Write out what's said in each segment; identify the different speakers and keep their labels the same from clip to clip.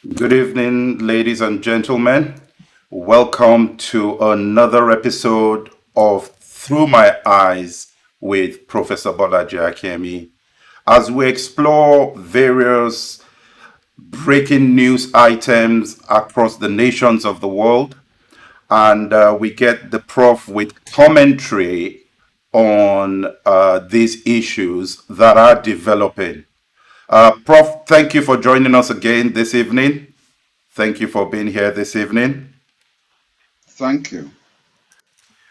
Speaker 1: Good evening, ladies and gentlemen. Welcome to another episode of Through My Eyes with Professor Bolaji Akinyemi. As we explore various breaking news items across the nations of the world, and we get the Prof with commentary on these issues that are developing. Prof, thank you for joining us again this evening. Thank you for being here this evening.
Speaker 2: Thank you.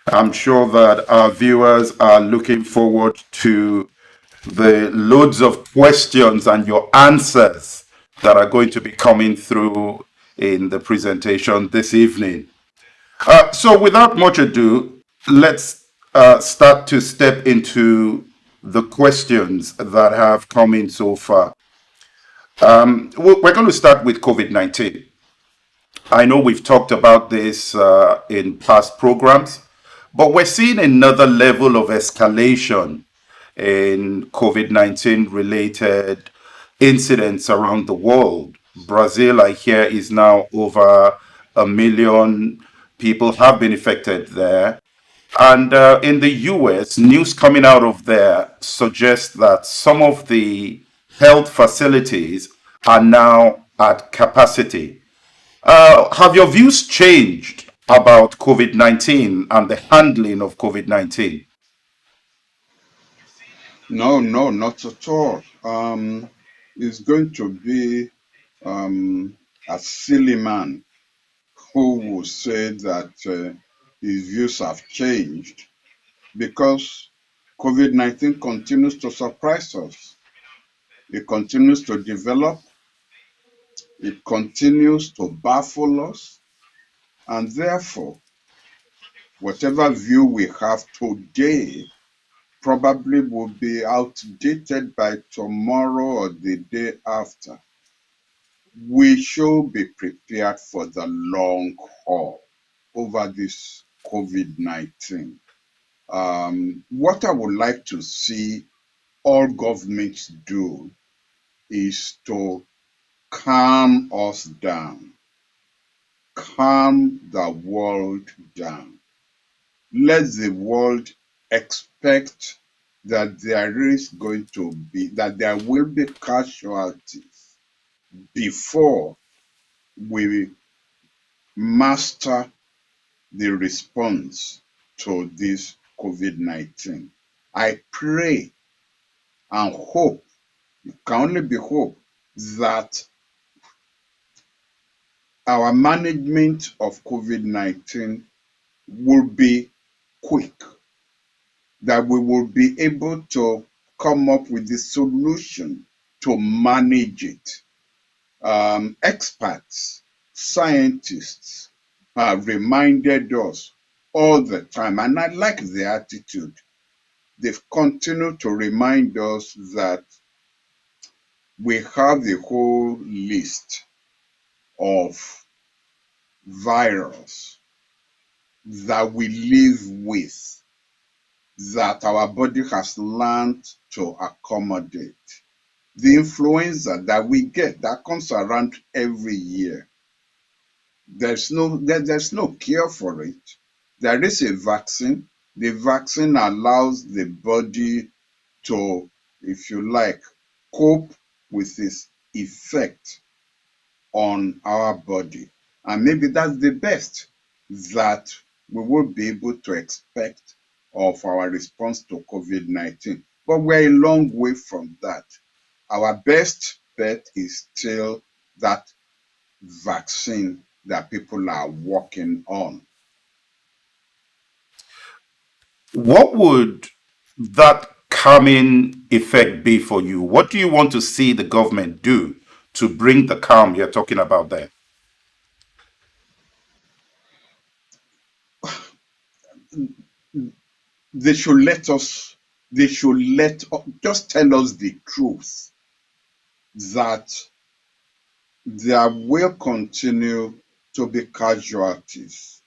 Speaker 1: I'm sure that our viewers are looking forward to the loads of questions and your answers that are going to be coming through in the presentation this evening. So, without much ado, let's start to step into the questions that have come in so far. We're going to start with COVID 19. I know we've talked about this in past programs, but we're seeing another level of escalation in COVID 19 related incidents around the world. Brazil, I hear, is now over 1 million people have been affected there. And in the US, news coming out of there suggests that some of the health facilities are now at capacity. Have your views changed about COVID 19 and the handling of COVID 19?
Speaker 2: No, not at all. It's going to be a silly man who will say that his views have changed because COVID-19 continues to surprise us. It continues to develop, it continues to baffle us, and therefore, whatever view we have today probably will be outdated by tomorrow or the day after. We should be prepared for the long haul over this COVID-19. What I would like to see all governments do is to calm us down, calm the world down. Let the world expect that there will be casualties before we master the response to this COVID-19. I pray and hope, it can only be hope, that our management of COVID-19 will be quick, that we will be able to come up with the solution to manage it. Experts, scientists have reminded us all the time, and I like the attitude. They've continued to remind us that we have the whole list of virus that we live with, that our body has learned to accommodate. The influenza that we get that comes around every year, there's no cure for it. There is a vaccine. The vaccine allows the body to, if you like, cope with its effect on our body. And maybe that's the best that we will be able to expect of our response to COVID-19. But we're a long way from that. Our best bet is still that vaccine that people are working on.
Speaker 1: What would that calming effect be for you? What do you want to see the government do to bring the calm you're talking about there?
Speaker 2: They should let us, just tell us the truth that there will continue to be casualties,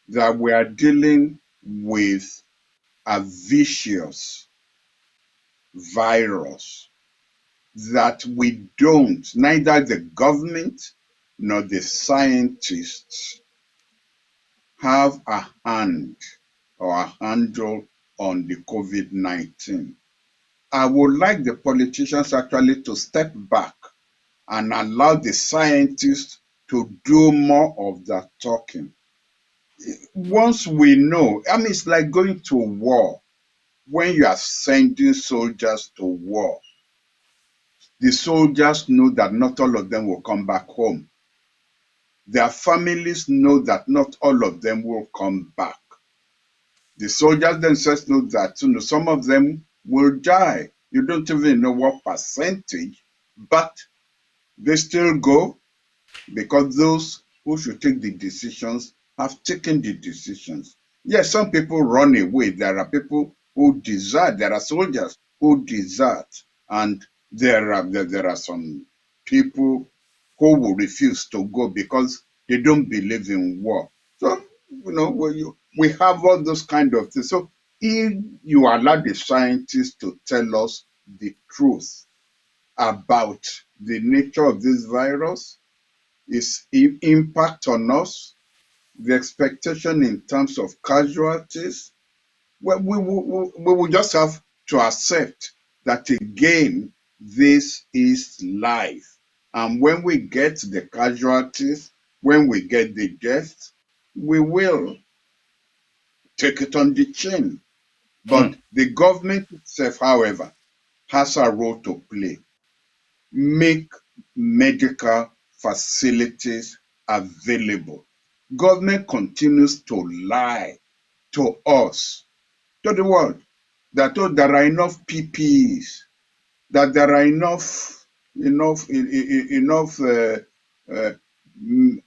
Speaker 2: that we are dealing with a vicious virus that we don't, neither the government nor the scientists, have a hand or a handle on the COVID-19. I would like the politicians actually to step back and allow the scientists to do more of the talking. Once we know, I mean, it's like going to war. When you are sending soldiers to war, the soldiers know that not all of them will come back home. Their families know that not all of them will come back. The soldiers themselves know that some of them will die. You don't even know what percentage, but they still go because those who should take the decisions have taken the decisions. Yes, some people run away. There are people who desert. There are soldiers who desert, and there are some people who will refuse to go because they don't believe in war. So we have all those kind of things. So if you allow the scientists to tell us the truth about the nature of this virus, its impact on us, the expectation in terms of casualties, well, we will just have to accept that again, this is life. And when we get the casualties, when we get the deaths, we will take it on the chin. But the government itself, however, has a role to play. Make medical facilities available. Government continues to lie to us, to the world, that there are enough PPEs, that there are enough uh,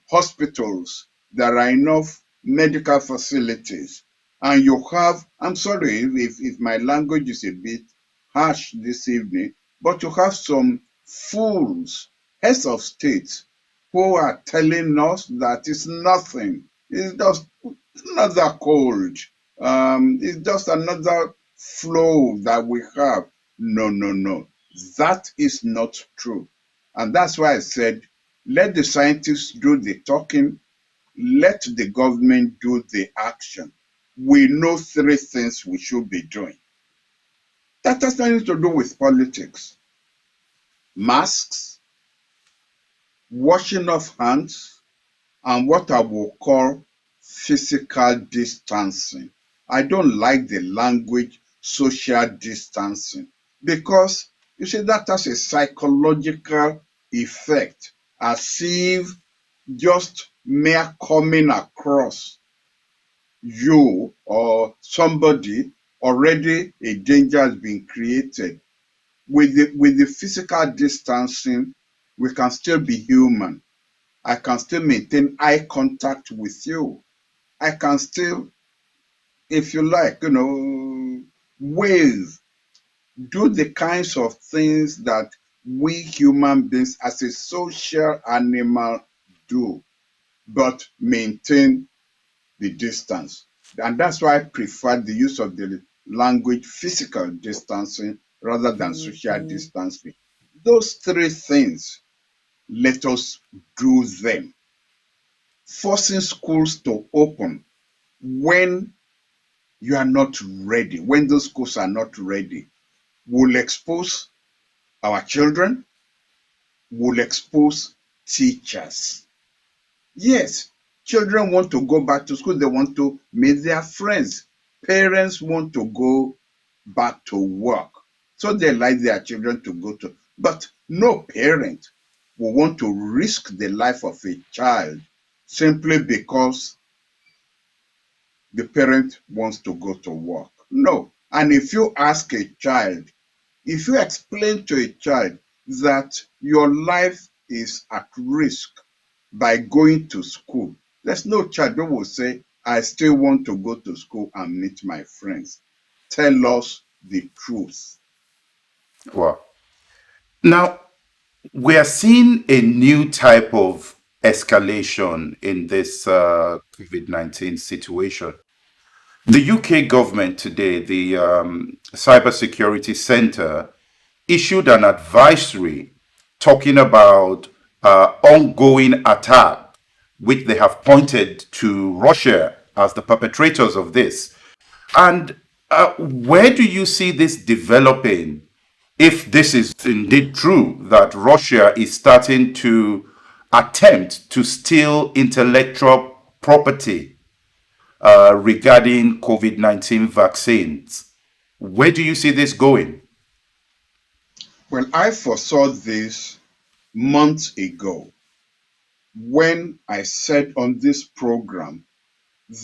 Speaker 2: hospitals, there are enough medical facilities, and you have, I'm sorry if my language is a bit harsh this evening, but you have some fools, heads of states, who are telling us that it's nothing. It's just another cold. It's just another flow that we have. No, no, no. That is not true. And that's why I said, let the scientists do the talking, let the government do the action. We know three things we should be doing. That has nothing to do with politics. Masks, washing of hands, and what I will call physical distancing. I don't like the language social distancing because you see that has a psychological effect, as if just mere coming across you or somebody, already a danger has been created. With the physical distancing, we can still be human. I can still maintain eye contact with you. I can still, if you like, wave, do the kinds of things that we human beings as a social animal do, but maintain the distance. And that's why I prefer the use of the language physical distancing rather than social distancing. Those three things, let us do them. Forcing schools to open when you are not ready, when those schools are not ready, will expose our children, will expose teachers. Yes, children want to go back to school, they want to meet their friends. Parents want to go back to work, so they like their children to go to. But no parent will want to risk the life of a child simply because the parent wants to go to work. No. And if you ask a child, if you explain to a child that your life is at risk by going to school, there's no child who will say, I still want to go to school and meet my friends. Tell us the truth.
Speaker 1: Wow. Now, we are seeing a new type of escalation in this COVID-19 situation. The UK government today, the Cybersecurity Centre, issued an advisory talking about ongoing attack, which they have pointed to Russia as the perpetrators of this. And where do you see this developing if this is indeed true that Russia is starting to attempt to steal intellectual property regarding COVID-19 vaccines? Where do you see this going?
Speaker 2: Well, I foresaw this months ago when I said on this program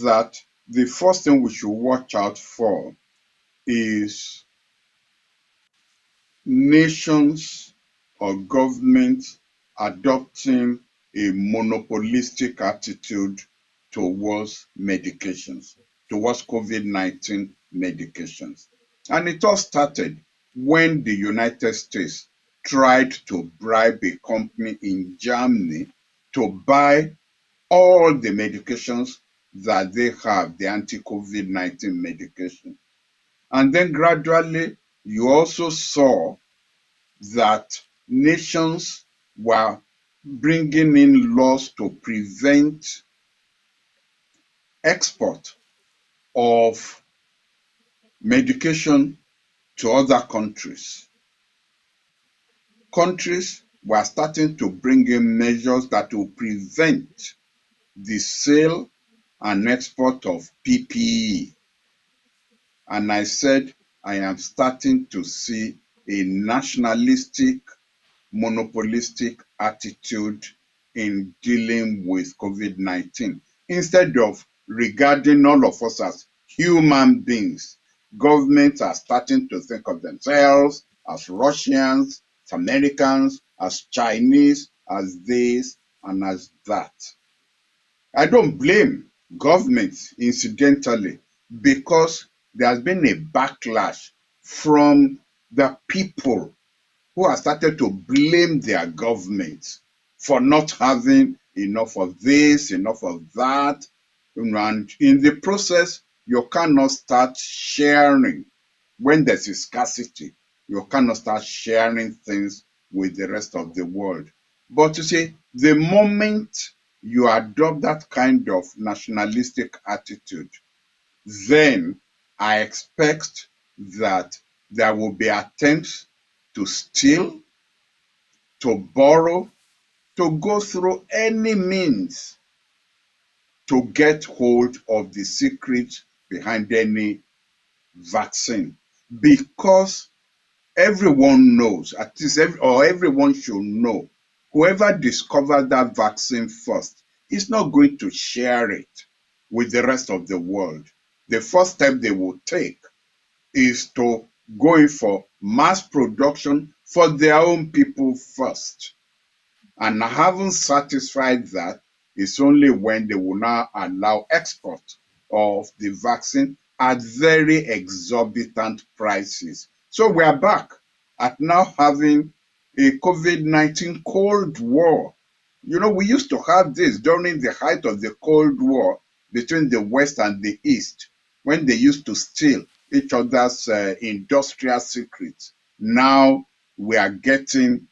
Speaker 2: that the first thing we should watch out for is nations or governments adopting a monopolistic attitude towards medications, towards COVID-19 medications. And it all started when the United States tried to bribe a company in Germany to buy all the medications that they have, the anti-COVID-19 medication. And then gradually, you also saw that nations were bringing in laws to prevent export of medication to other countries. Countries were starting to bring in measures that will prevent the sale and export of PPE. And I said, I am starting to see a nationalistic, monopolistic attitude in dealing with COVID-19. Instead of regarding all of us as human beings, governments are starting to think of themselves as Russians, as Americans, as Chinese, as this and as that. I don't blame governments, incidentally, because there has been a backlash from the people who have started to blame their governments for not having enough of this, enough of that. And in the process, you cannot start sharing. When there's a scarcity, you cannot start sharing things with the rest of the world. But you see, the moment you adopt that kind of nationalistic attitude, then I expect that there will be attempts to steal, to borrow, to go through any means to get hold of the secret behind any vaccine. Because everyone knows, at least everyone should know, whoever discovered that vaccine first is not going to share it with the rest of the world. The first step they will take is to go in for mass production for their own people first. And having satisfied that, it's only when they will now allow export of the vaccine at very exorbitant prices. So we are back at now having a COVID-19 Cold War. You know, we used to have this during the height of the Cold War between the West and the East, when they used to steal each other's industrial secrets. Now we are getting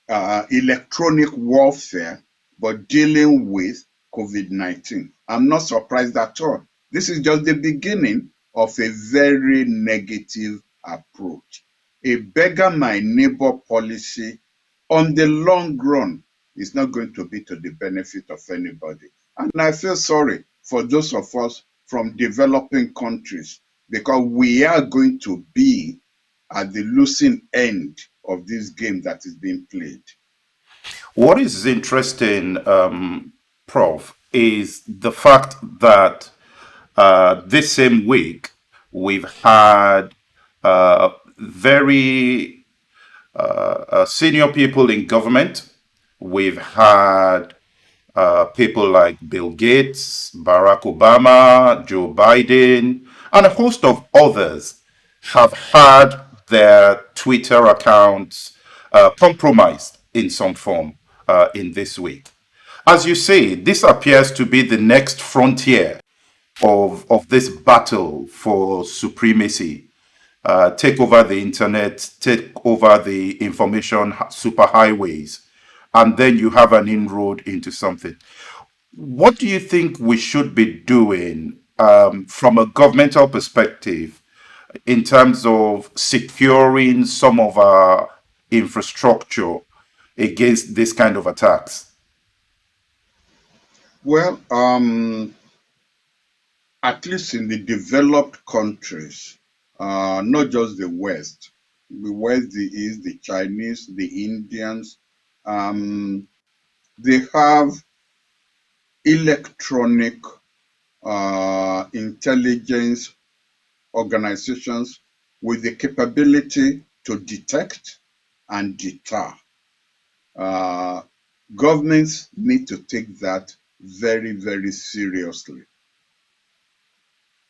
Speaker 2: electronic warfare, but dealing with COVID-19. I'm not surprised at all. This is just the beginning of a very negative approach. A beggar my neighbor policy on the long run is not going to be to the benefit of anybody. And I feel sorry for those of us from developing countries, because we are going to be at the losing end of this game that is being played.
Speaker 1: What is interesting, Prof, is the fact that this same week we've had very senior people in government. We've had people like Bill Gates, Barack Obama, Joe Biden, and a host of others have had their Twitter accounts compromised in some form in this week. As you say, this appears to be the next frontier of this battle for supremacy take over the internet, take over the information superhighways, and then you have an inroad into something. What do you think we should be doing from a governmental perspective in terms of securing some of our infrastructure against this kind of attacks?
Speaker 2: Well, at least in the developed countries, not just the West, the East, the Chinese, the Indians, they have electronic intelligence organizations with the capability to detect and deter. Governments need to take that very, very seriously.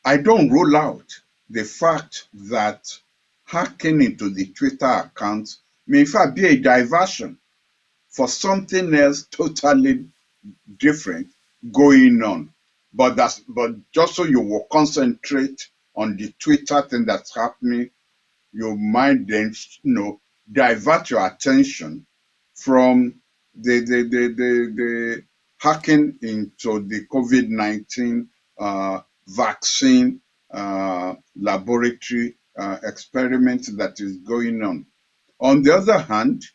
Speaker 2: I don't rule out the fact that hacking into the Twitter account may in fact be a diversion for something else totally different going on. But just so you will concentrate on the Twitter thing that's happening, you might then divert your attention from the hacking into the COVID-19 vaccine laboratory experiment that is going on. On the other hand,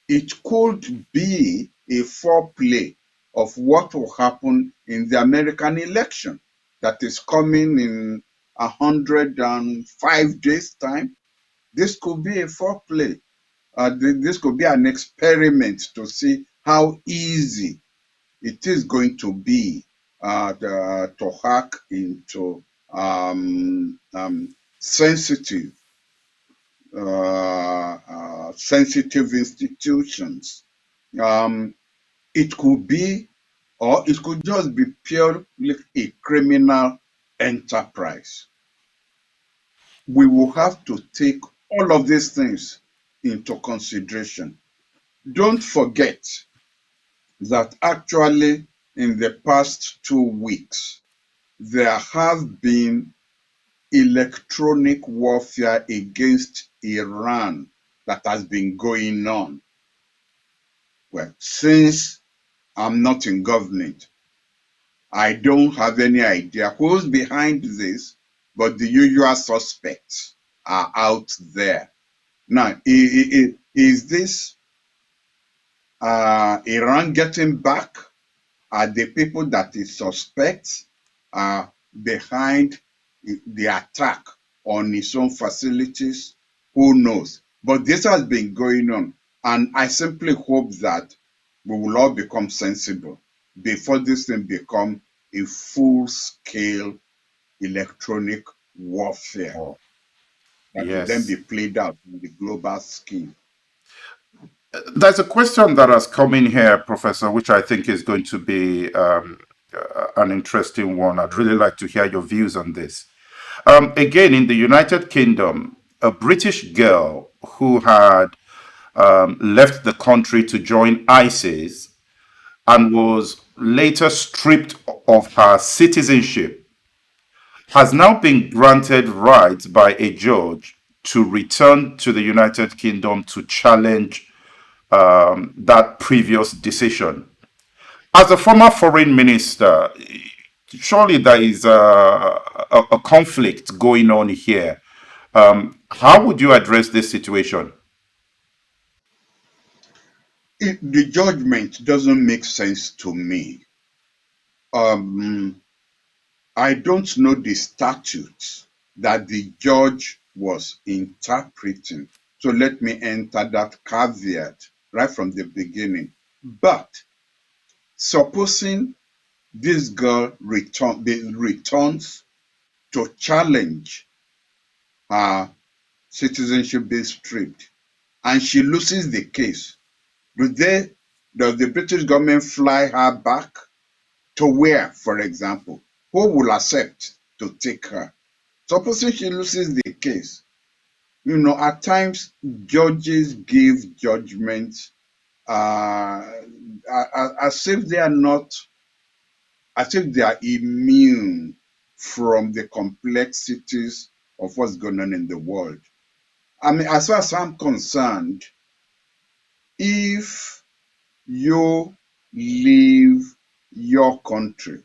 Speaker 2: it could be a foreplay of what will happen in the American election that is coming in 105 days' time. This could be a foreplay. This could be an experiment to see how easy it is going to be to hack into sensitive sensitive institutions. It could be, or it could just be purely a criminal enterprise. We will have to take all of these things into consideration. Don't forget that actually in the past 2 weeks, there have been electronic warfare against Iran that has been going on. Well, since I'm not in government, I don't have any idea who's behind this, but the usual suspects are out there. Now, is this Iran getting back? Are the people that it suspects are behind the attack on its own facilities? Who knows? But this has been going on, and I simply hope that we will all become sensible before this thing become a full-scale electronic warfare that will then
Speaker 1: Yes.
Speaker 2: be played out in the global scheme.
Speaker 1: There's a question that has come in here, Professor, which I think is going to be an interesting one. I'd really like to hear your views on this. Again, in the United Kingdom, a British girl who had left the country to join ISIS and was later stripped of her citizenship has now been granted rights by a judge to return to the United Kingdom to challenge that previous decision. As a former foreign minister, surely there is a conflict going on here. How would you address this situation?
Speaker 2: The judgment doesn't make sense to me. I don't know the statutes that the judge was interpreting. So let me enter that caveat right from the beginning. But supposing this girl returns to challenge her citizenship being stripped, and she loses the case, does the British government fly her back to where, for example? Who will accept to take her? Supposing she loses the case, at times judges give judgments as if they are not, as if they are immune from the complexities of what's going on in the world. I mean, as far as I'm concerned, if you leave your country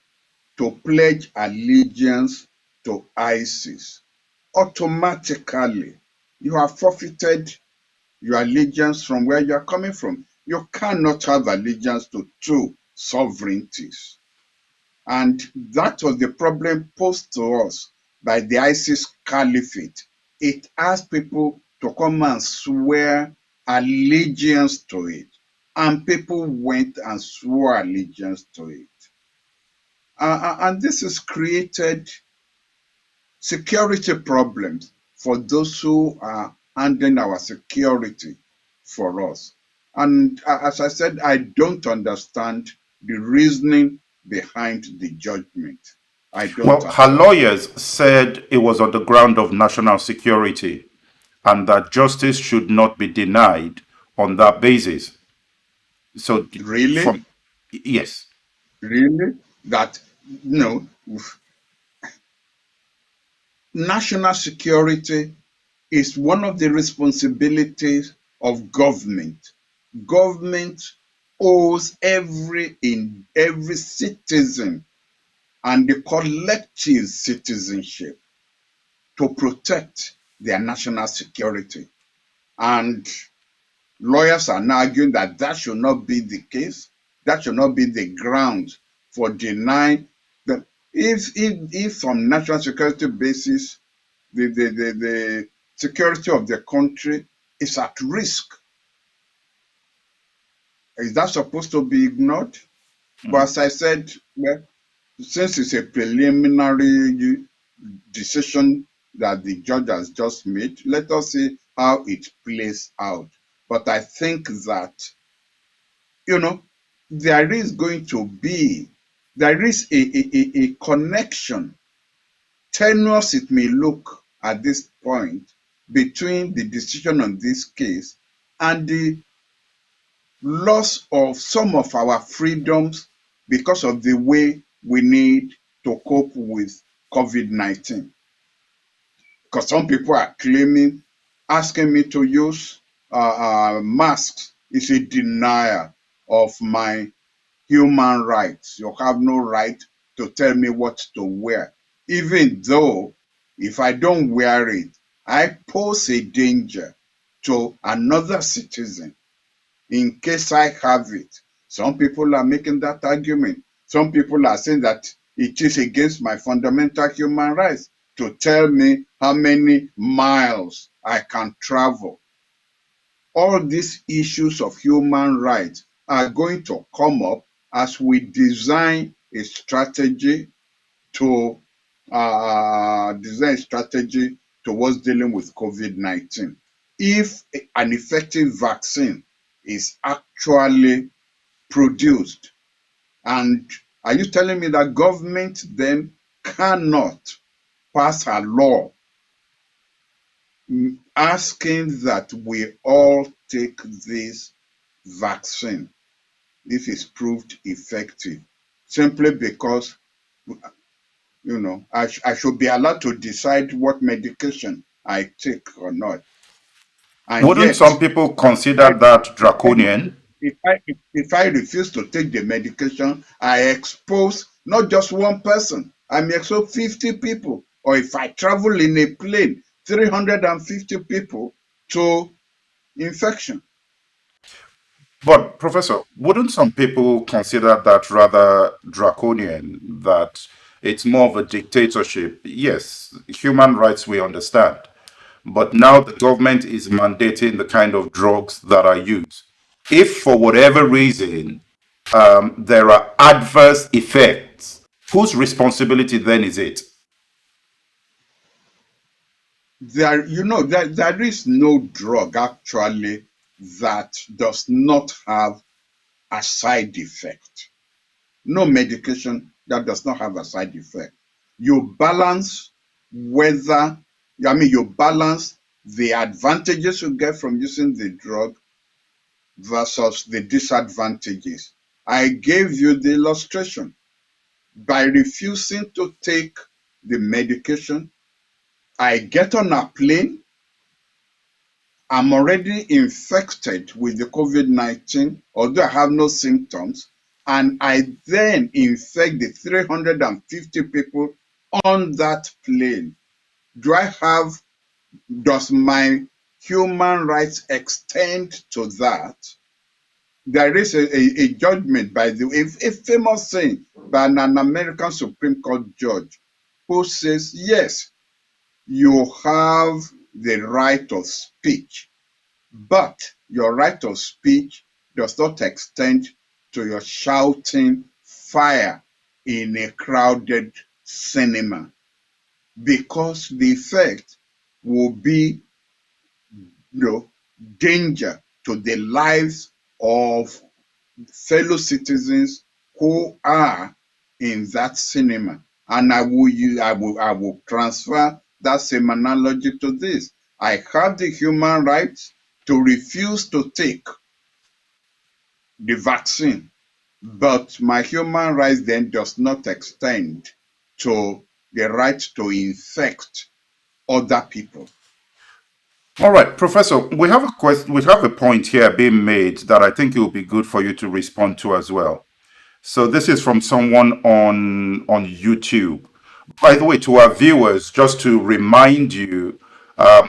Speaker 2: to pledge allegiance to ISIS, automatically you have forfeited your allegiance from where you are coming from. You cannot have allegiance to two sovereignties. And that was the problem posed to us by the ISIS caliphate. It asked people to come and swear allegiance to it. And people went and swore allegiance to it. And this has created security problems for those who are handling our security for us. And as I said, I don't understand the reasoning behind the judgment. I don't
Speaker 1: Well,
Speaker 2: at
Speaker 1: her
Speaker 2: all.
Speaker 1: lawyers said it was on the ground of national security and that justice should not be denied on that basis. So,
Speaker 2: Really?
Speaker 1: from yes.
Speaker 2: Really? That, no, national security is one of the responsibilities of government. Government owes every citizen and the collective citizenship to protect their national security. And lawyers are now arguing that that should not be the case. That should not be the ground for denying that if on national security basis the security of the country is at risk, is that supposed to be ignored? But as I said, well, since it's a preliminary decision that the judge has just made, let us see how it plays out. But I think that, there is going to be, there is a connection, tenuous it may look at this point, between the decision on this case and the loss of some of our freedoms because of the way we need to cope with COVID-19. Because some people are claiming, asking me to use masks is a denial of my human rights. You have no right to tell me what to wear, even though if I don't wear it, I pose a danger to another citizen in case I have it. Some people are making that argument. Some people are saying that it is against my fundamental human rights to tell me how many miles I can travel. All these issues of human rights are going to come up as we design a strategy to towards dealing with COVID-19. If an effective vaccine is actually produced, and are you telling me that government then cannot pass a law asking that we all take this vaccine if it's proved effective, simply because I should be allowed to decide what medication I take or not? And
Speaker 1: Wouldn't
Speaker 2: yet,
Speaker 1: some people
Speaker 2: I,
Speaker 1: consider that
Speaker 2: if I
Speaker 1: draconian?
Speaker 2: if I refuse to take the medication, I expose not just one person, I may expose 50 people. Or if I travel in a plane, 350 people to infection.
Speaker 1: But, Professor, wouldn't some people consider that rather draconian, that it's more of a dictatorship? Yes, human rights we understand. But now the government is mandating the kind of drugs that are used. If for whatever reason there are adverse effects, whose responsibility then is it?
Speaker 2: There is no drug actually that does not have a side effect. No medication that does not have a side effect. You balance you balance the advantages you get from using the drug versus the disadvantages. I gave you the illustration. By refusing to take the medication, I get on a plane, I'm already infected with the COVID-19, although I have no symptoms, and I then infect the 350 people on that plane. Does my human rights extend to that? There is a judgment by a famous saying by an American Supreme Court judge who says, yes, you have the right of speech, but your right of speech does not extend to your shouting fire in a crowded cinema, because the effect will be, danger to the lives of fellow citizens who are in that cinema. And I will transfer that same analogy to this. I have the human right to refuse to take the vaccine, but my human rights then does not extend to the right to infect other people.
Speaker 1: All right, Professor, we have a question. We have a point here being made that I think it will be good for you to respond to as well. So this is from someone on YouTube. By the way, to our viewers, just to remind you,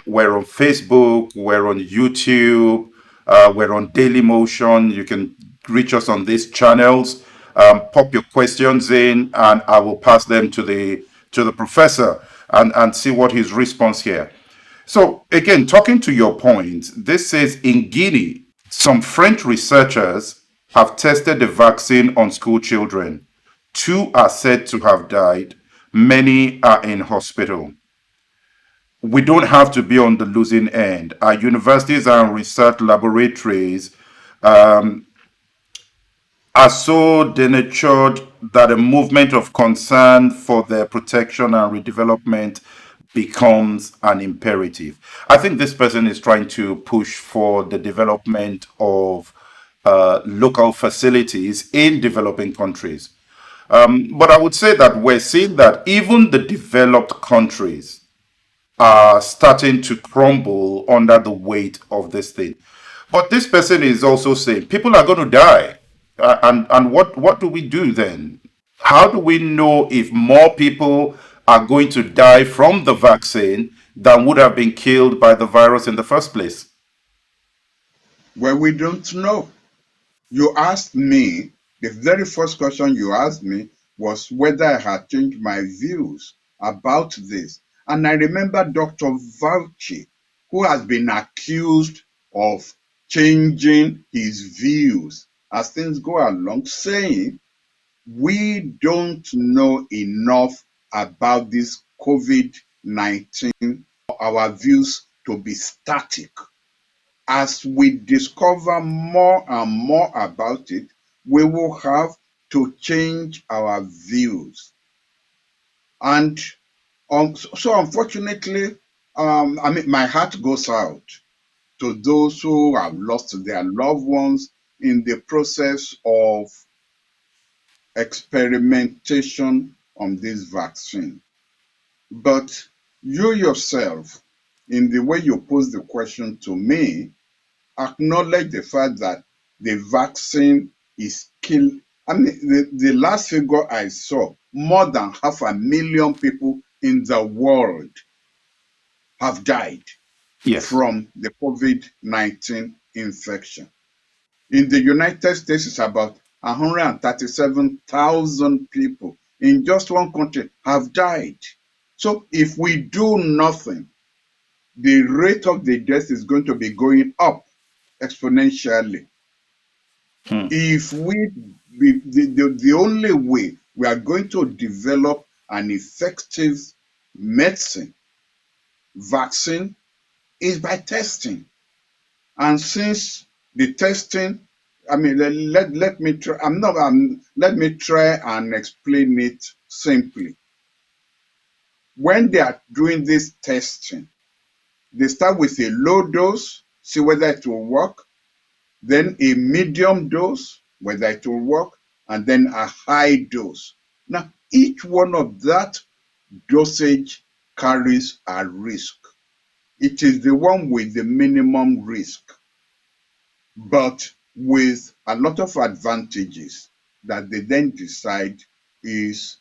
Speaker 1: we're on Facebook, we're on YouTube, we're on Daily Motion. You can reach us on these channels. Pop your questions in, and I will pass them to the professor and see what his response here. So again, talking to your point, this says in Guinea, some French researchers have tested the vaccine on school children. Two are said to have died. Many are in hospital. We don't have to be on the losing end. Our universities and research laboratories are so denatured that a movement of concern for their protection and redevelopment becomes an imperative. I think this person is trying to push for the development of local facilities in developing countries. But I would say that we're seeing that even the developed countries are starting to crumble under the weight of this thing. But this person is also saying people are going to die. And what do we do then? How do we know if more people are going to die from the vaccine than would have been killed by the virus in the first place?
Speaker 2: Well, we don't know. You asked me, the very first question you asked me was whether I had changed my views about this. And I remember Dr. Fauci, who has been accused of changing his views as things go along, saying, we don't know enough about this COVID-19 for our views to be static. As we discover more and more about it, we will have to change our views. And so unfortunately, my heart goes out to those who have lost their loved ones in the process of experimentation on this vaccine. But you yourself, in the way you pose the question to me, acknowledge the fact that the vaccine is killing. The last figure I saw, more than 500,000 people in the world have died from the COVID-19 infection. In the United States, it's about 137,000 people in just one country have died. So if we do nothing, the rate of the death is going to be going up exponentially. If the only way we are going to develop an effective medicine, vaccine, is by testing. And since the testing, let me try. Let me try and explain it simply. When they are doing this testing, they start with a low dose, see whether it will work, then a medium dose, whether it will work, and then a high dose. Now, each one of that dosage carries a risk. It is the one with the minimum risk, but with a lot of advantages that they then decide is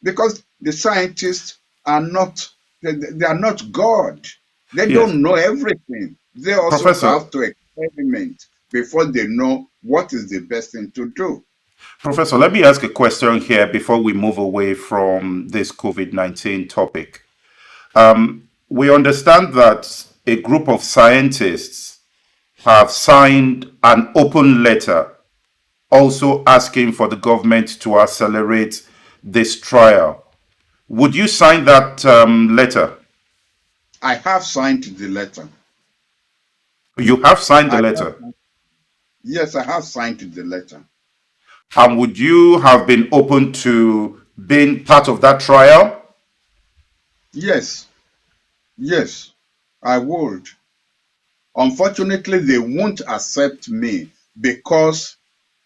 Speaker 2: because the scientists are not, they are not God. They
Speaker 1: Yes.
Speaker 2: don't know everything. They also
Speaker 1: Professor,
Speaker 2: have to experiment before they know what is the best thing to do.
Speaker 1: Professor, let me ask a question here before we move away from this COVID-19 topic. We understand that a group of scientists have signed an open letter also asking for the government to accelerate this trial. Would you sign that letter?
Speaker 2: I have signed the letter.
Speaker 1: You have signed the
Speaker 2: I
Speaker 1: letter.
Speaker 2: have, yes, I have signed the letter.
Speaker 1: And would you have been open to being part of that trial?
Speaker 2: Yes, yes, I would. Unfortunately, they won't accept me because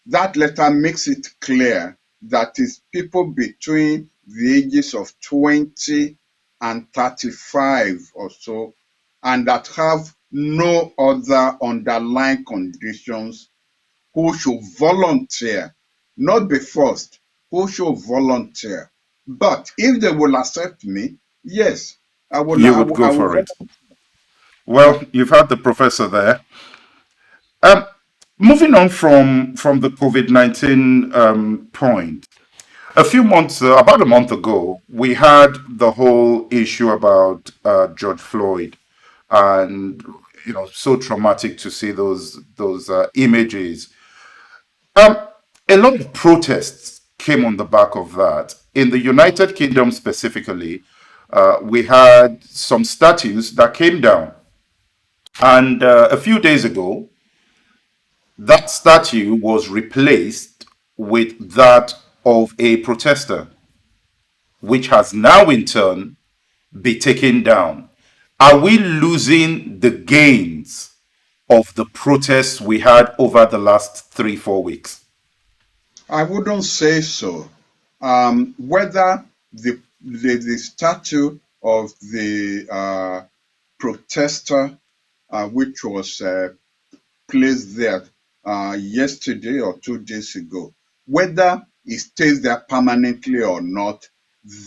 Speaker 2: that letter makes it clear that it's people between the ages of 20 and 35 or so, and that have no other underlying conditions who should volunteer, not be forced, who should volunteer. But if they will accept me, yes, I will,
Speaker 1: You
Speaker 2: I
Speaker 1: would
Speaker 2: will,
Speaker 1: go
Speaker 2: I will
Speaker 1: for it.
Speaker 2: volunteer. Yeah.
Speaker 1: Well, you've had the professor there. Um, Moving on from the COVID-19 point, a few months, about a month ago, we had the whole issue about George Floyd, and so traumatic to see those images. Um, a lot of protests came on the back of that. In the United Kingdom specifically, we had some statues that came down, and a few days ago, that statue was replaced with that of a protester, which has now in turn be taken down. Are we losing the gains of the protests we had over the last 3, 4 weeks?
Speaker 2: I wouldn't say so. Whether the statue of the protester, which was placed there yesterday or 2 days ago, whether it stays there permanently or not,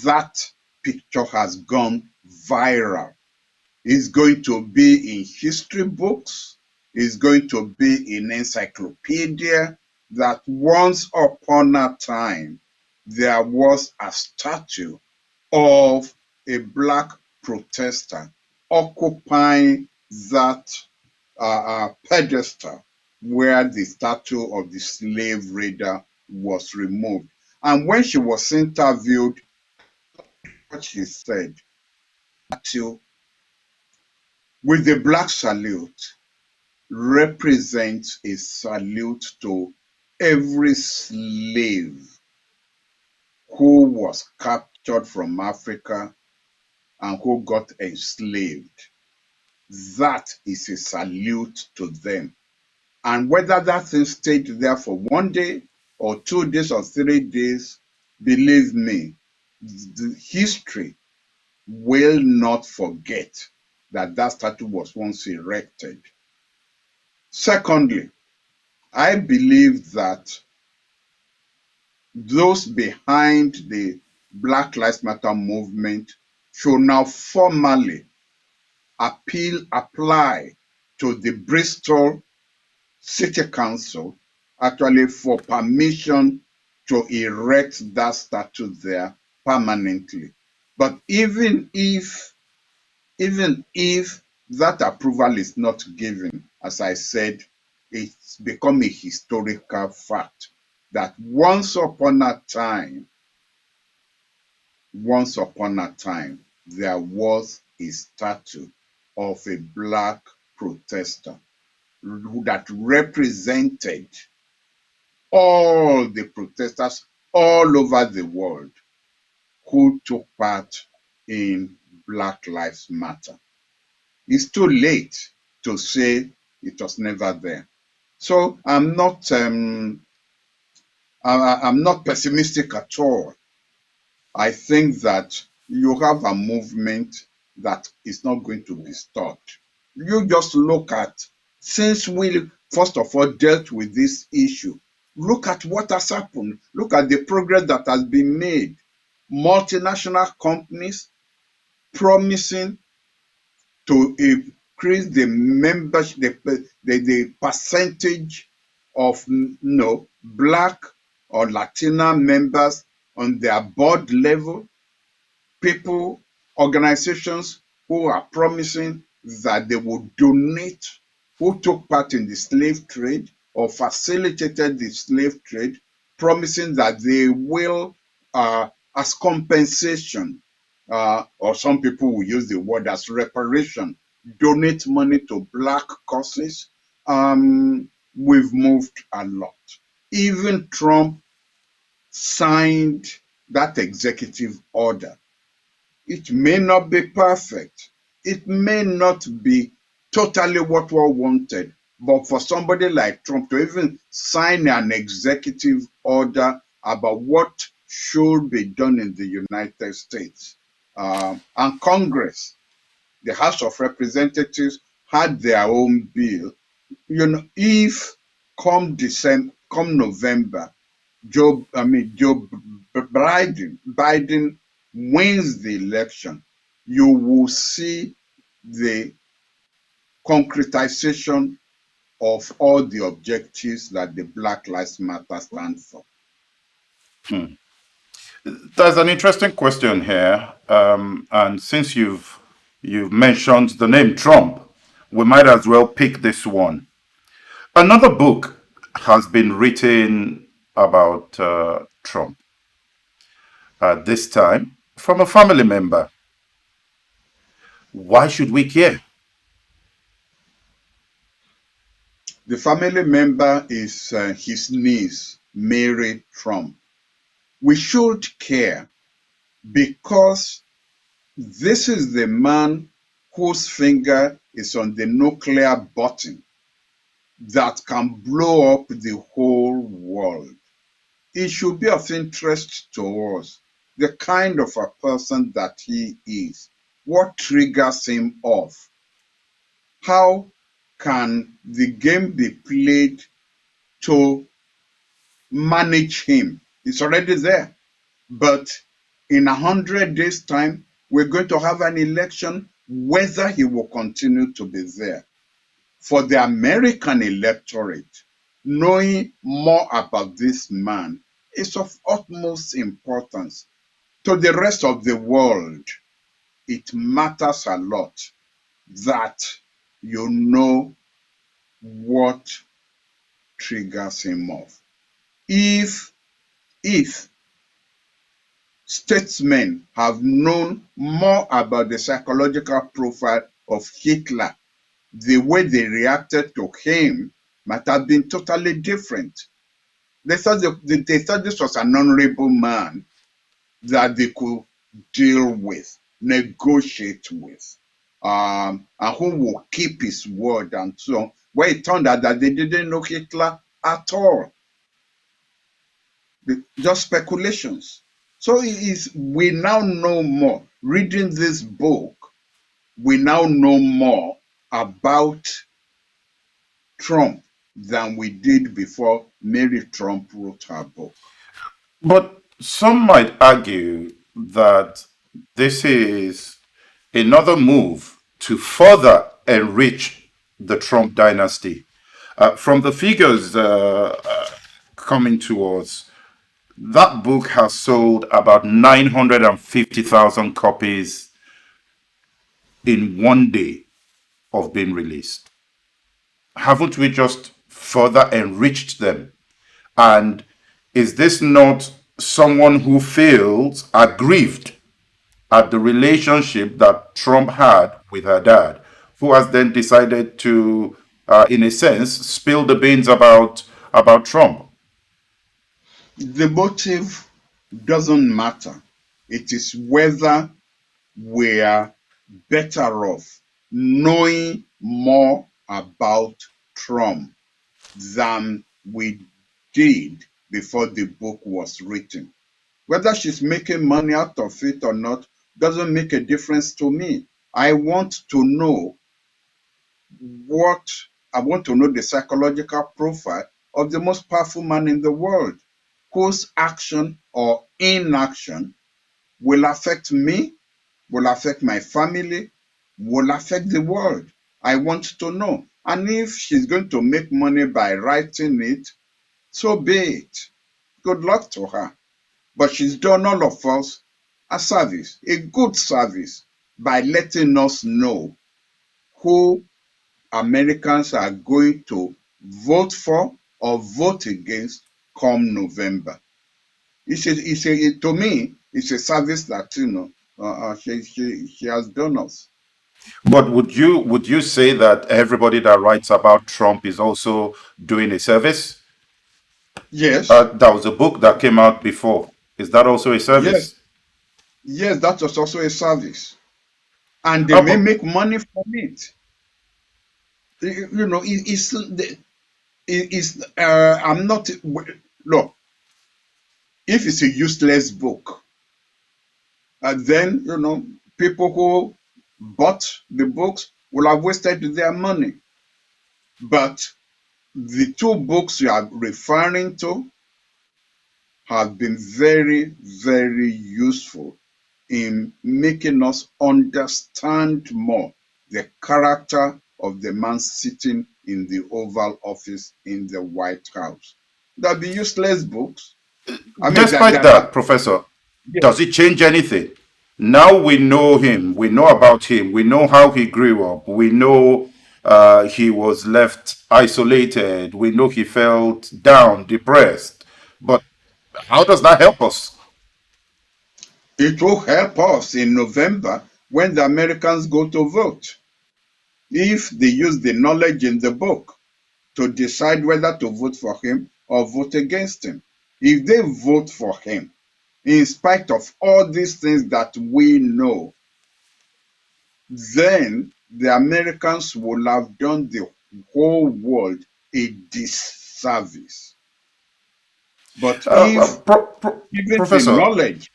Speaker 2: that picture has gone viral. It's going to be in history books. It's going to be in encyclopedia that once upon a time there was a statue of a black protester occupying that pedestal where the statue of the slave raider was removed. And when she was interviewed, what she said, statue with the black salute represents a salute to every slave who was captured from Africa and who got enslaved. That is a salute to them. And whether that thing stayed there for 1 day or 2 days or 3 days, believe me, the history will not forget that that statue was once erected. Secondly, I believe that those behind the Black Lives Matter movement should now formally apply to the Bristol City Council actually for permission to erect that statue there permanently. But even if that approval is not given, as I said, it's become a historical fact that once upon a time, there was a statue of a black protester that represented all the protesters all over the world who took part in Black Lives Matter. It's too late to say it was never there. So I'm not pessimistic at all. I think that you have a movement that is not going to be stopped. You just look at, since we first of all dealt with this issue, look at what has happened. Look at the progress that has been made. Multinational companies promising to increase the membership, the percentage of black or Latina members on their board level, people, organizations who are promising that they will donate, who took part in the slave trade or facilitated the slave trade, promising that they will, as compensation, or some people will use the word as reparation, donate money to black causes. We've moved a lot. Even Trump signed that executive order. It may not be perfect. It may not be totally what we wanted. But for somebody like Trump to even sign an executive order about what should be done in the United States, and Congress, the House of Representatives, had their own bill. If come November, Joe Biden wins the election, you will see the concretization of all the objectives that the Black Lives Matter stand for.
Speaker 1: There's an interesting question here, and since you've mentioned the name Trump, we might as well pick this one. Another book has been written about Trump. This time from a family member. Why should we care?
Speaker 2: The family member is his niece, Mary Trump. We should care because this is the man whose finger is on the nuclear button that can blow up the whole world. It should be of interest to us, the kind of a person that he is, what triggers him off, how can the game be played to manage him. It's already there. But in 100 days' time, we're going to have an election, whether he will continue to be there. For the American electorate, knowing more about this man is of utmost importance. To the rest of the world, it matters a lot that you know what triggers him off. If statesmen have known more about the psychological profile of Hitler, the way they reacted to him might have been totally different. They thought this was an honorable man that they could deal with, negotiate with, and who will keep his word and so on. Well, it turned out that they didn't know Hitler at all. Just speculations. So we now know more. Reading this book, we now know more about Trump than we did before Mary Trump wrote her book.
Speaker 1: But some might argue that this is another move to further enrich the Trump dynasty. From the figures coming to us, that book has sold about 950,000 copies in one day of being released. Haven't we just further enriched them? And is this not someone who feels aggrieved at the relationship that Trump had with her dad, who has then decided to, in a sense, spill the beans about Trump?
Speaker 2: The motive doesn't matter. It is whether we are better off knowing more about Trump than we did before the book was written. Whether she's making money out of it or not, doesn't make a difference to me. I want to know what I want to know the psychological profile of the most powerful man in the world, whose action or inaction will affect me, will affect my family, will affect the world. I want to know. And if she's going to make money by writing it, so be it. Good luck to her. But she's done all of us a service, a good service, by letting us know who Americans are going to vote for or vote against come November. To me, it's a service that she has done us.
Speaker 1: But would you say that everybody that writes about Trump is also doing a service?
Speaker 2: Yes,
Speaker 1: That was a book that came out before. Is that also a
Speaker 2: yes,
Speaker 1: service?
Speaker 2: yes. That was also a service, and they
Speaker 1: Uh,
Speaker 2: may
Speaker 1: but
Speaker 2: make money from it. You know, I'm not. Look, if it's a useless book, then people who bought the books will have wasted their money. But the two books you are referring to have been very, very useful in making us understand more the character of the man sitting in the Oval Office in the White House. There'll be useless books. I mean,
Speaker 1: despite that, Professor,
Speaker 2: yeah,
Speaker 1: does it change anything? Now we know him, we know about him, we know how he grew up, we know he was left isolated, we know he felt down, depressed. But how does that help us?
Speaker 2: it will help us in November when the Americans go to vote. If they use the knowledge in the book to decide whether to vote for him or vote against him. If they vote for him, in spite of all these things that we know, then the Americans will have done the whole world a disservice. But if, given the
Speaker 1: Professor,
Speaker 2: knowledge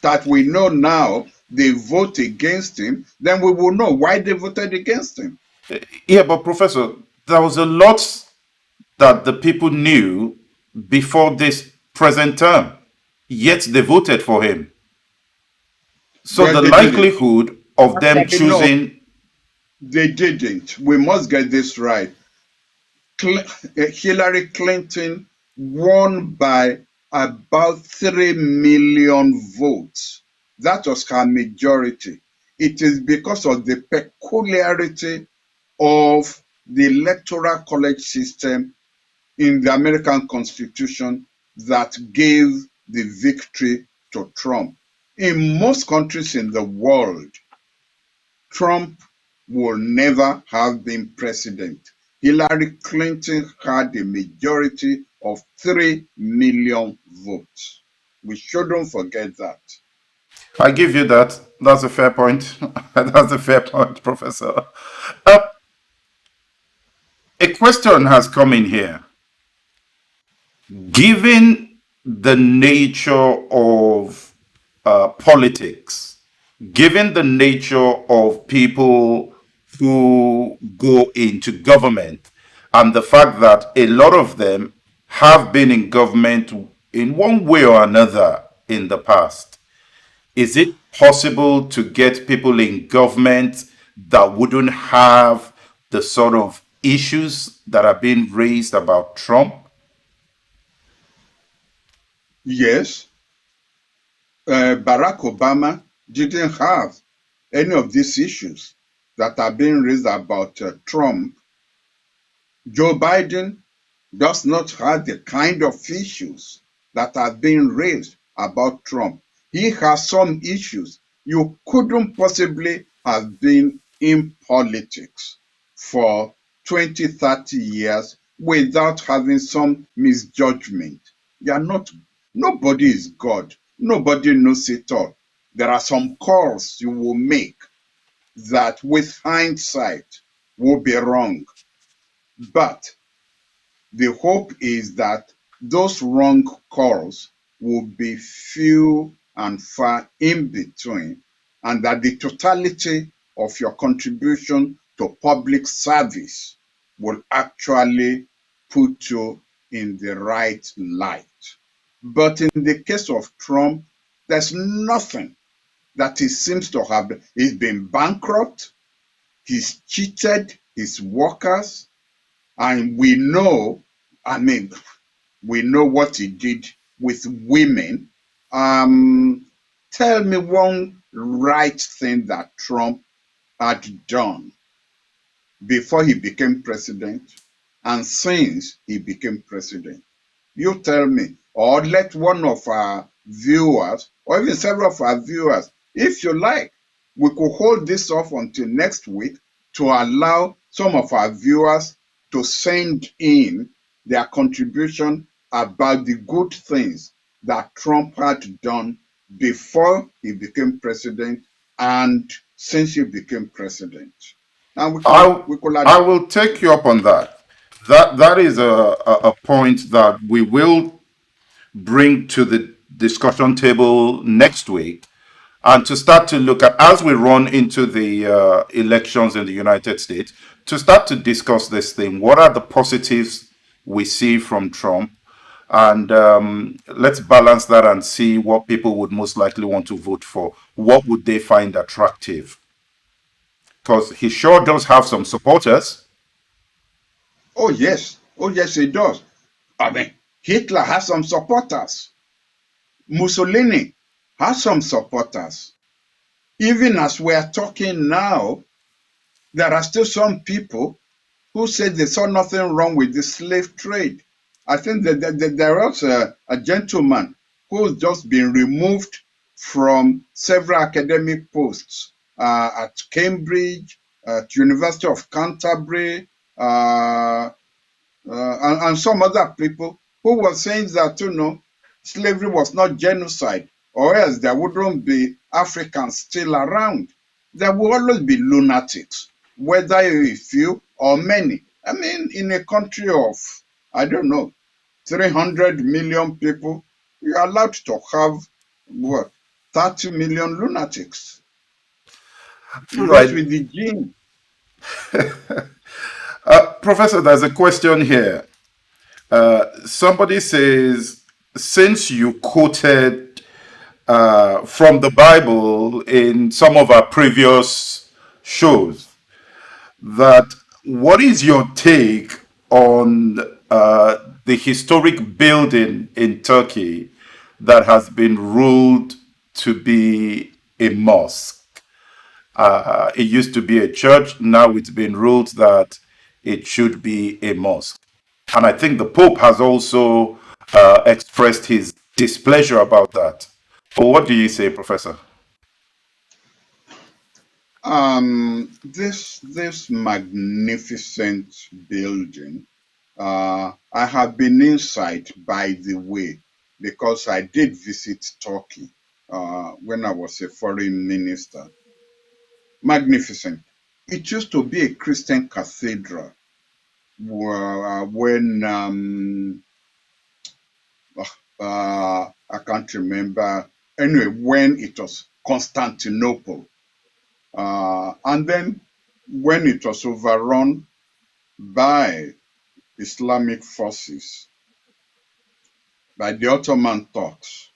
Speaker 2: that we know now, they vote against him, then we will know why they voted against him.
Speaker 1: yeah, but Professor, there was a lot that the people knew before this present term, yet they voted for him. So
Speaker 2: Well,
Speaker 1: the
Speaker 2: they didn't.
Speaker 1: likelihood of them
Speaker 2: Actually, no,
Speaker 1: choosing,
Speaker 2: they didn't. We must get this right. Hillary Clinton won by about 3 million votes. That was her majority. It is because of the peculiarity of the electoral college system in the American Constitution that gave the victory to Trump. In most countries in the world, Trump will never have been president. Hillary Clinton had a majority of 3 million votes. We shouldn't forget that.
Speaker 1: I give you that. That's a fair point. That's a fair point, Professor. Uh, a question has come in here. Given the nature of politics, given the nature of people who go into government, and the fact that a lot of them have been in government in one way or another in the past, is it possible to get people in government that wouldn't have the sort of issues that are being raised about Trump?
Speaker 2: Yes, Barack Obama didn't have any of these issues that are being raised about Trump. Joe Biden does not have the kind of issues that are being raised about Trump. He has some issues. You couldn't possibly have been in politics for 20, 30 years without having some misjudgment. You are not, nobody is God. Nobody knows it all. There are some calls you will make that with hindsight will be wrong. But the hope is that those wrong calls will be few and far in between, and that the totality of your contribution to public service will actually put you in the right light. But in the case of Trump, there's nothing that he seems to have. He's been bankrupt, he's cheated his workers, and we know, we know what he did with women. Tell me one right thing that Trump had done before he became president and since he became president. You tell me, or let one of our viewers, or even several of our viewers, if you like, we could hold this off until next week to allow some of our viewers to send in their contribution about the good things that Trump had done before he became president and since he became president. And
Speaker 1: I will take you up on that. That is a point that we will bring to the discussion table next week, and to start to look at, as we run into the elections in the United States, to start to discuss this thing. What are the positives we see from Trump? And let's balance that and see what people would most likely want to vote for. What would they find attractive? Because he sure does have some supporters.
Speaker 2: Oh, yes. Oh, yes, he does. Hitler has some supporters. Mussolini has some supporters. Even as we are talking now, there are still some people who say they saw nothing wrong with the slave trade. I think that there was a gentleman who's just been removed from several academic posts at Cambridge, at University of Canterbury, and some other people who were saying that, slavery was not genocide, or else there wouldn't be Africans still around. There will always be lunatics, whether a few or many. In a country of, 300 million people, you're allowed to have, 30 million lunatics. It goes with the gene.
Speaker 1: Professor, there's a question here. Somebody says, since you quoted from the Bible in some of our previous shows, that what is your take on the historic building in Turkey that has been ruled to be a mosque? It used to be a church. Now it's been ruled that it should be a mosque. And I think the Pope has also expressed his displeasure about that. But what do you say, Professor?
Speaker 2: This magnificent building, I have been inside, by the way, because I did visit Turkey when I was a foreign minister. Magnificent. It used to be a Christian cathedral when I can't remember. Anyway, when it was Constantinople. And then when it was overrun by Islamic forces, by the Ottoman Turks,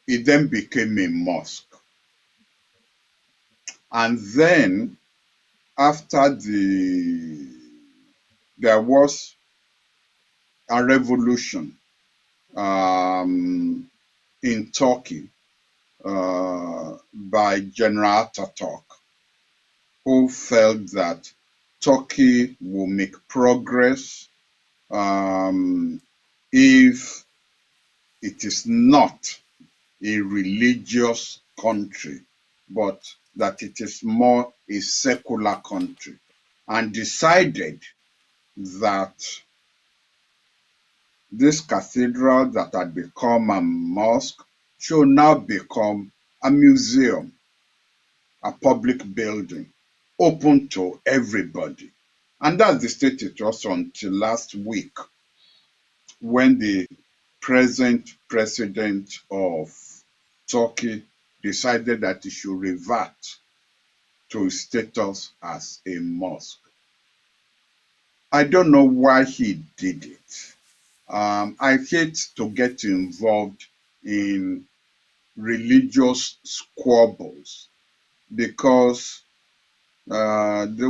Speaker 2: it then became a mosque. And then after there was a revolution in Turkey by General Ataturk, who felt that Turkey will make progress if it is not a religious country, but that it is more a secular country, and decided that this cathedral that had become a mosque should now become a museum, a public building, open to everybody. And that's the state it was until last week, when the present president of Turkey decided that it should revert to its status as a mosque. I don't know why he did it. I hate to get involved in religious squabbles because the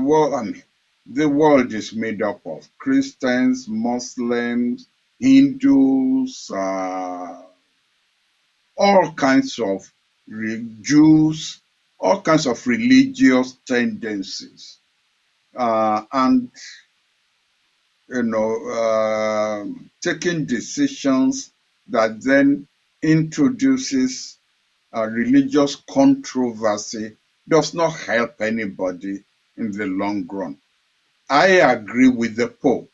Speaker 2: world is made up of Christians, Muslims, Hindus, all kinds of Jews, all kinds of religious tendencies. And taking decisions that then introduces religious controversy does not help anybody in the long run. I agree with the Pope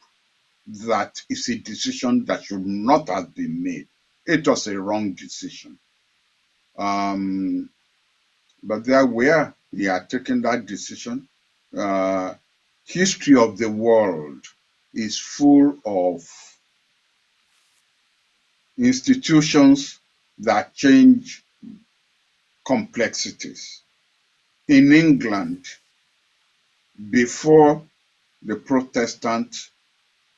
Speaker 2: that it's a decision that should not have been made. It was a wrong decision. But there where he had taken that decision, history of the world is full of institutions that change complexities. In England, before the Protestant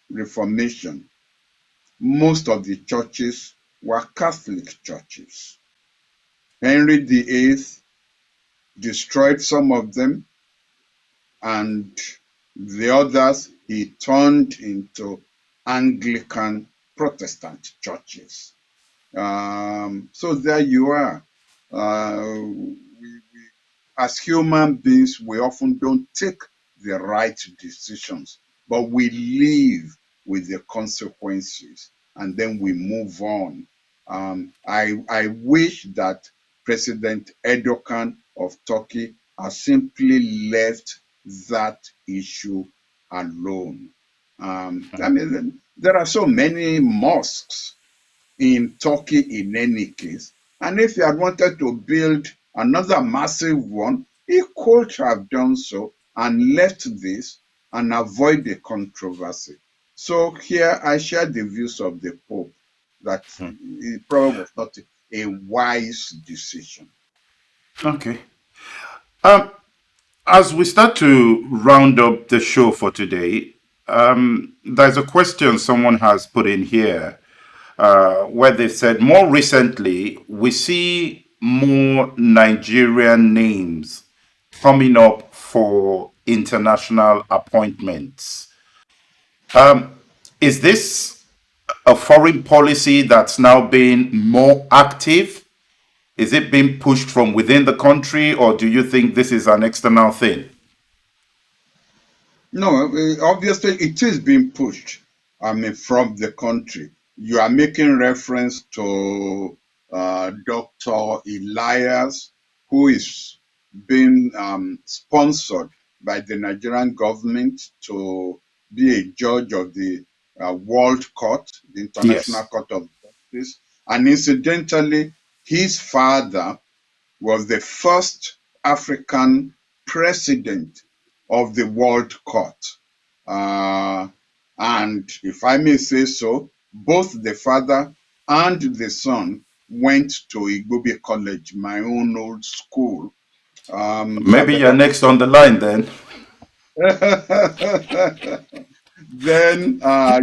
Speaker 2: Reformation, most of the churches were Catholic churches. Henry VIII destroyed some of them, and the others he turned into Anglican Protestant churches. So there you are. As human beings, we often don't take the right decisions, but we live with the consequences and then we move on. I wish that President Erdogan of Turkey has simply left that issue alone. There are so many mosques in Turkey in any case. And if he had wanted to build another massive one, he could have done so and left this and avoid the controversy. So here I share the views of the Pope that it probably was not a wise decision.
Speaker 1: Okay. As we start to round up the show for today, there's a question someone has put in here where they said more recently we see more Nigerian names coming up for international appointments. Is this a foreign policy that's now being more active? Is it being pushed from within the country, or do you think this is an external thing?
Speaker 2: No, obviously it is being pushed, from the country. You are making reference to Dr. Elias, who is being sponsored by the Nigerian government to be a judge of the World Court, the International
Speaker 1: Yes.
Speaker 2: Court of Justice. And incidentally, his father was the first African president of the World Court. And if I may say so, both the father and the son went to Igbobi College, my own old school.
Speaker 1: Maybe you're next on the line then.
Speaker 2: Then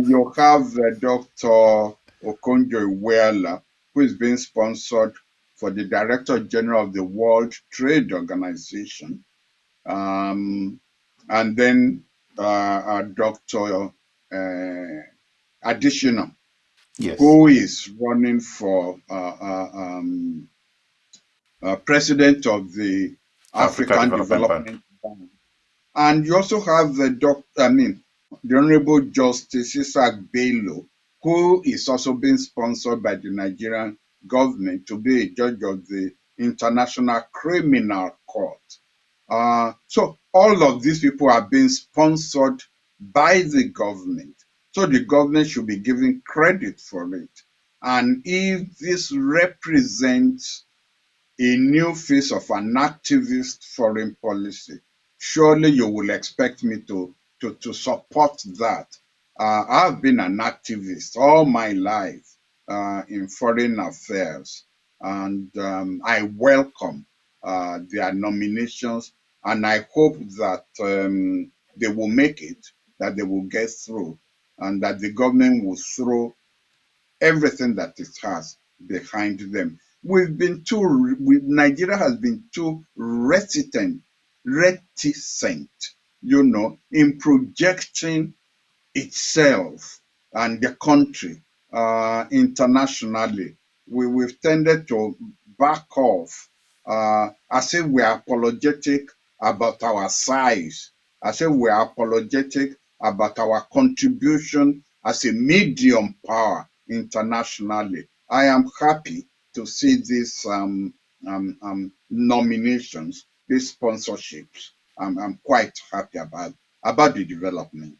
Speaker 2: you have Dr. Okonjo-Iweala, who is being sponsored for the Director General of the World Trade Organization. And then Dr. Additional,
Speaker 1: Yes.
Speaker 2: who is running for president of the
Speaker 1: Africa
Speaker 2: African
Speaker 1: Development Bank.
Speaker 2: Development Bank. And you also have the Honorable Justice Isaac Bello, who is also being sponsored by the Nigerian government to be a judge of the International Criminal Court. So all of these people are being sponsored by the government. So the government should be given credit for it. And if this represents a new face of an activist foreign policy, surely you will expect me to support that. I've been an activist all my life in foreign affairs. and I welcome their nominations, and I hope that they will make it, that they will get through, and that the government will throw everything that it has behind them. Nigeria has been too reticent, in projecting itself and the country internationally. We've tended to back off as if we are apologetic about our size, as if we are apologetic about our contribution as a medium power internationally. I am happy to see these nominations, these sponsorships. I'm quite happy about the development.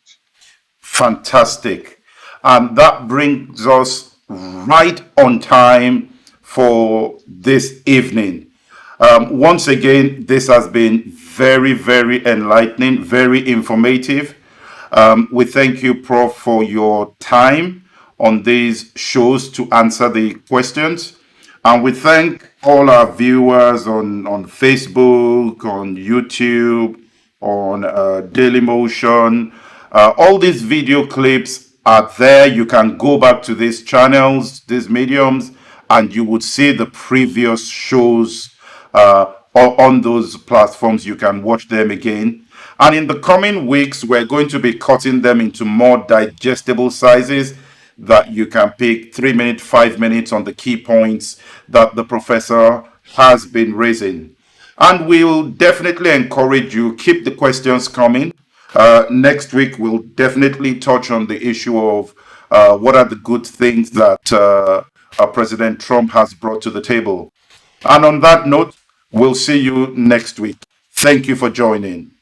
Speaker 1: Fantastic. And that brings us right on time for this evening. Once again, this has been very, very enlightening, very informative. We thank you, Prof, for your time on these shows to answer the questions. And we thank all our viewers on Facebook, on YouTube, on Dailymotion. All these video clips are there. You can go back to these channels, these mediums, and you would see the previous shows on those platforms. You can watch them again. And in the coming weeks, we're going to be cutting them into more digestible sizes that you can pick 3 minutes, 5 minutes on the key points that the professor has been raising. And we'll definitely encourage you, keep the questions coming. Next week, we'll definitely touch on the issue of what are the good things that President Trump has brought to the table. And on that note, we'll see you next week. Thank you for joining.